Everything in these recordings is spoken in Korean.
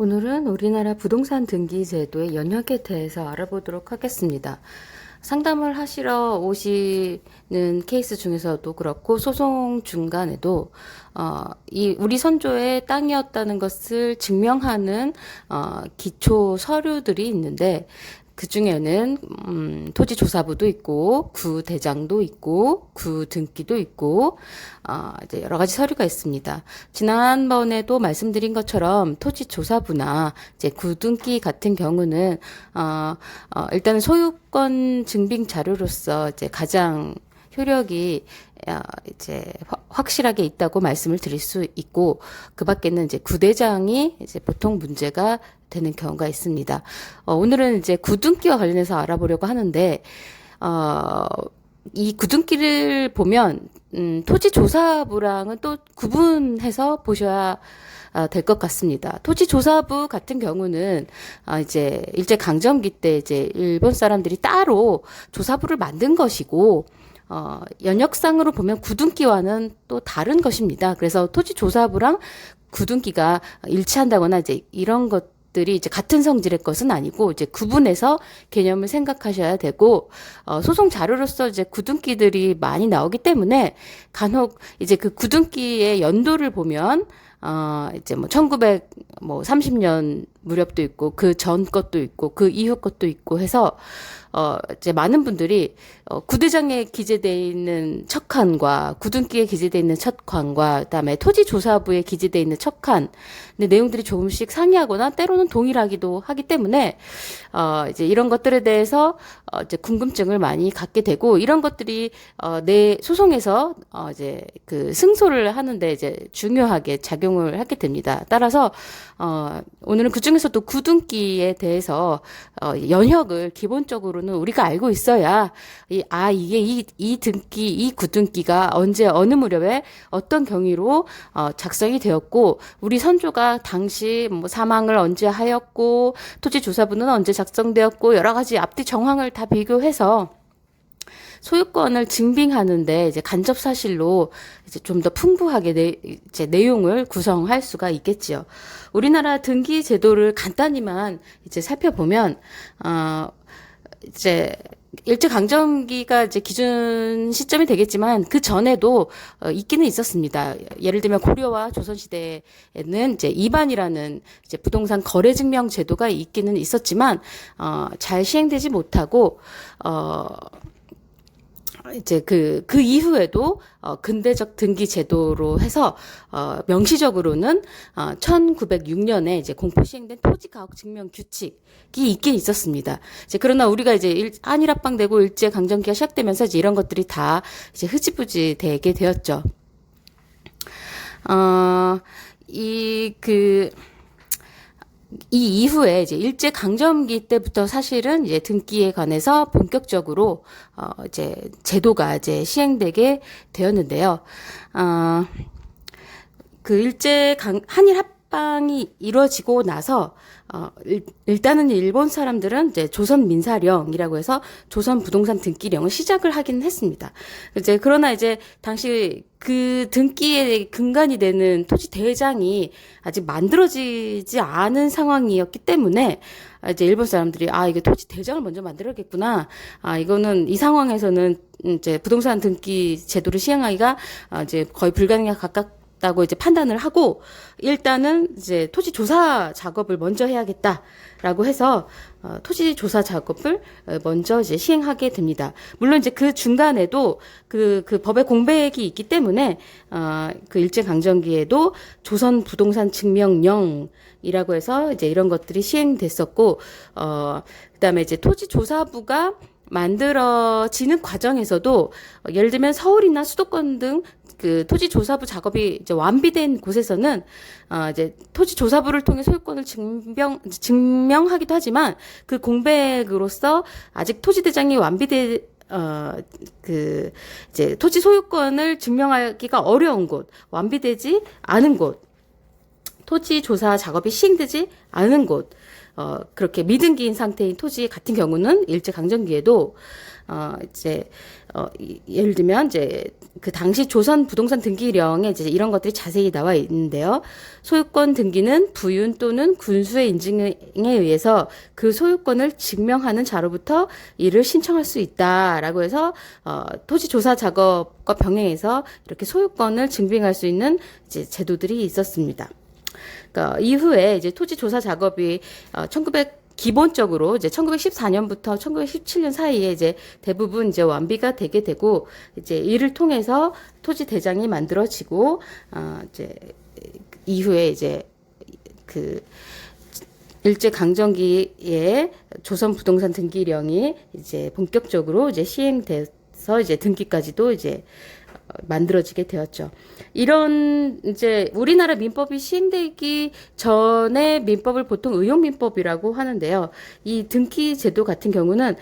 오늘은 우리나라 부동산 등기 제도의 연역에 대해서 알아보도록 하겠습니다. 상담을 하시러 오시는 케이스 중에서도 그렇고 소송 중간에도 우리 선조의 땅이었다는 것을 증명하는 기초 서류들이 있는데 그 중에는 토지조사부도 있고 구대장도 있고 구등기도 있고 이제 여러 가지 서류가 있습니다. 지난번에도 말씀드린 것처럼 토지조사부나 이제 구등기 같은 경우는 일단은 소유권 증빙 자료로서 이제 가장 효력이 이제 확실하게 있다고 말씀을 드릴 수 있고, 그 밖에는 이제 구대장이 이제 보통 문제가 되는 경우가 있습니다. 오늘은 이제 구등기와 관련해서 알아보려고 하는데, 이 구등기를 보면, 토지조사부랑은 또 구분해서 보셔야 될 것 같습니다. 토지조사부 같은 경우는 이제 일제강점기 때 이제 일본 사람들이 따로 조사부를 만든 것이고, 연역상으로 보면 구등기와는 또 다른 것입니다. 그래서 토지조사부랑 구등기가 일치한다거나 이제 이런 것들이 이제 같은 성질의 것은 아니고 이제 구분해서 개념을 생각하셔야 되고, 소송 자료로서 이제 구등기들이 많이 나오기 때문에 간혹 이제 그 구등기의 연도를 보면 이제 뭐 1930년 무렵도 있고 그 전 것도 있고 그 이후 것도 있고 해서 이제 많은 분들이 구대장에 기재되어 있는 첫 칸과 구등기에 기재되어 있는 첫 칸과 그다음에 토지조사부에 기재되어 있는 첫 칸, 근데 내용들이 조금씩 상이하거나 때로는 동일하기도 하기 때문에 이제 이런 것들에 대해서 이제 궁금증을 많이 갖게 되고, 이런 것들이 내 소송에서 이제 그 승소를 하는데 이제 중요하게 작용을 하게 됩니다. 따라서 오늘은 그 중에서도 구등기에 대해서 연역을 기본적으로는 우리가 알고 있어야 이게 이 등기, 이 구등기가 언제 어느 무렵에 어떤 경위로 작성이 되었고, 우리 선조가 당시 뭐 사망을 언제 하였고 토지조사부는 언제 작성되었고 여러 가지 앞뒤 정황을 다 비교해서 소유권을 증빙하는데 이제 간접 사실로 이제 좀 더 풍부하게 이제 내용을 구성할 수가 있겠지요. 우리나라 등기 제도를 간단히만 이제 살펴보면 이제 일제강점기가 이제 기준 시점이 되겠지만 그 전에도 있기는 있었습니다. 예를 들면 고려와 조선시대에는 이제 이반이라는 이제 부동산 거래 증명 제도가 있기는 있었지만 잘 시행되지 못하고 이제 그 이후에도 근대적 등기 제도로 해서 명시적으로는 1906년에 이제 공포 시행된 토지가옥 증명 규칙이 있긴 있었습니다. 이제 그러나 우리가 이제 한일합방되고 일제 강점기가 시작되면서 이제 이런 것들이 다 이제 흐지부지 되게 되었죠. 이 이후에 이제 일제 강점기 때부터 사실은 이제 등기에 관해서 본격적으로 이제 제도가 이제 시행되게 되었는데요. 그 한일 합방이 이루어지고 나서 일단은 일본 사람들은 이제 조선 민사령이라고 해서 조선 부동산 등기령을 시작을 하긴 했습니다. 이제 그러나 이제 당시 그 등기의 근간이 되는 토지 대장이 아직 만들어지지 않은 상황이었기 때문에 이제 일본 사람들이 이게 토지 대장을 먼저 만들어야겠구나. 이거는 이 상황에서는 이제 부동산 등기 제도를 시행하기가 이제 거의 불가능에 가깝다고 이제 판단을 하고, 일단은 이제 토지 조사 작업을 먼저 해야겠다라고 해서 토지 조사 작업을 먼저 이제 시행하게 됩니다. 물론 이제 그 중간에도 그 법의 공백이 있기 때문에 그 일제 강점기에도 조선 부동산 증명령이라고 해서 이제 이런 것들이 시행됐었고, 그다음에 이제 토지 조사부가 만들어지는 과정에서도 예를 들면 서울이나 수도권 등 그 토지조사부 작업이 이제 완비된 곳에서는 이제 토지조사부를 통해 소유권을 증명하기도 하지만 그 공백으로서 아직 토지대장이 이제 토지 소유권을 증명하기가 어려운 곳, 완비되지 않은 곳, 토지 조사 작업이 시행되지 않은 곳, 그렇게 미등기인 상태인 토지 같은 경우는 일제강점기에도 예를 들면 이제 그 당시 조선 부동산 등기령에 이제 이런 것들이 자세히 나와 있는데요. 소유권 등기는 부윤 또는 군수의 인증에 의해서 그 소유권을 증명하는 자로부터 이를 신청할 수 있다라고 해서 토지 조사 작업과 병행해서 이렇게 소유권을 증빙할 수 있는 이제 제도들이 있었습니다. 그러니까 이후에 이제 토지 조사 작업이 기본적으로 이제 1914년부터 1917년 사이에 이제 대부분 이제 완비가 되게 되고 이제 이를 통해서 토지 대장이 만들어지고 이제 이후에 이제 그 일제 강점기에 조선 부동산 등기령이 이제 본격적으로 이제 시행돼서 이제 등기까지도 이제 만들어지게 되었죠. 이런 이제 우리나라 민법이 시행되기 전에 민법을 보통 의용민법이라고 하는데요. 이 등기 제도 같은 경우는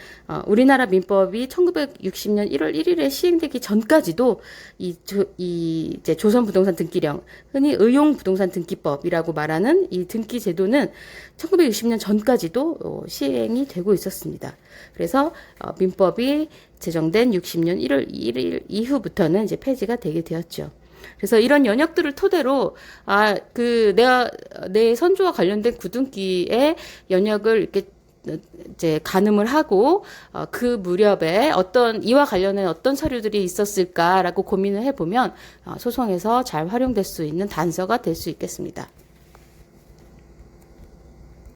우리나라 민법이 1960년 1월 1일에 시행되기 전까지도 이제 조선 부동산 등기령, 흔히 의용 부동산 등기법이라고 말하는 이 등기 제도는 1960년 전까지도 시행이 되고 있었습니다. 그래서 민법이 제정된 60년 1월 1일 이후부터는 이제 폐지가 되게 되었죠. 그래서 이런 연역들을 토대로 내가 내 선조와 관련된 구등기의 연역을 이렇게 이제 가늠을 하고 그 무렵에 이와 관련된 어떤 서류들이 있었을까라고 고민을 해보면 소송에서 잘 활용될 수 있는 단서가 될 수 있겠습니다.